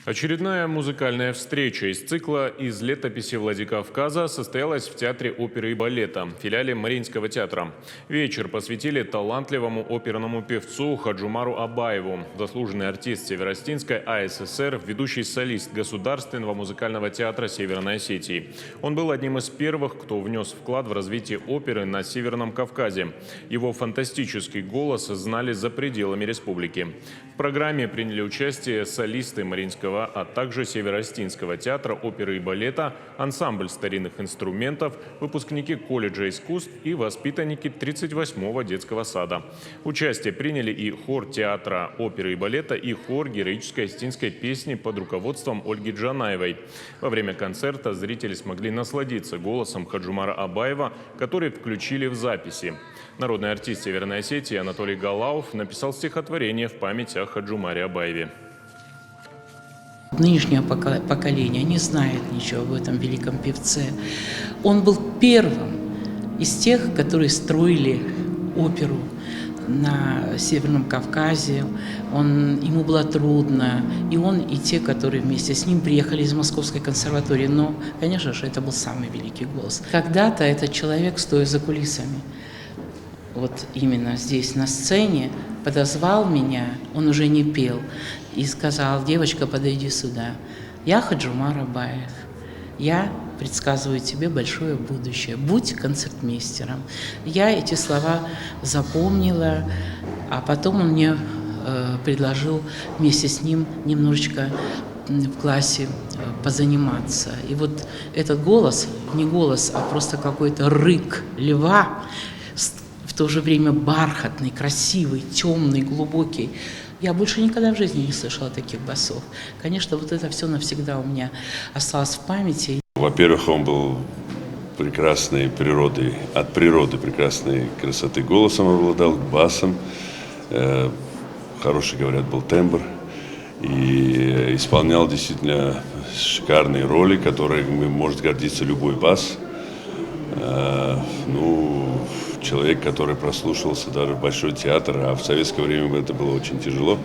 Очередная музыкальная встреча из цикла «Из летописи Владикавказа» состоялась в Театре оперы и балета, филиале Мариинского театра. Вечер посвятили талантливому оперному певцу Хаджумару Абаеву, заслуженный артист Северостинской АССР, ведущий солист Государственного музыкального театра Северной Осетии. Он был одним из первых, кто внес вклад в развитие оперы на Северном Кавказе. Его фантастический голос знали за пределами республики. В программе приняли участие солисты Мариинского, а также Северостинского театра оперы и балета, ансамбль старинных инструментов, выпускники колледжа искусств и воспитанники 38-го детского сада. Участие приняли и хор театра оперы и балета, и хор героической осетинской песни под руководством Ольги Джанаевой. Во время концерта зрители смогли насладиться голосом Хаджумара Абаева, который включили в записи. Народный артист Северной Осетии Анатолий Галауов написал стихотворение в память о Хаджумаре Абаеве. Нынешнее поколение не знает ничего об этом великом певце. Он был первым из тех, которые строили оперу на Северном Кавказе. Ему было трудно. И он, и те, которые вместе с ним приехали из Московской консерватории. Но, конечно же, это был самый великий голос. Когда-то этот человек, стоя за кулисами, вот именно здесь, на сцене, подозвал меня, он уже не пел, и сказал: девочка, подойди сюда. Я Хаджумар Абаев. Я предсказываю тебе большое будущее. Будь концертмейстером. Я эти слова запомнила, а потом он мне предложил вместе с ним немножечко в классе позаниматься. И вот этот голос, не голос, а просто какой-то рык льва, в то же время бархатный, красивый, темный, глубокий. Я больше никогда в жизни не слышала таких басов. Конечно, вот это все навсегда у меня осталось в памяти. Во-первых, он был прекрасной природой, от природы прекрасной красоты голосом обладал, басом. Хороший, говорят, был тембр. И исполнял действительно шикарные роли, которыми может гордиться любой бас. Человек, который прослушивался даже в Большой театр, а в советское время это было очень тяжело.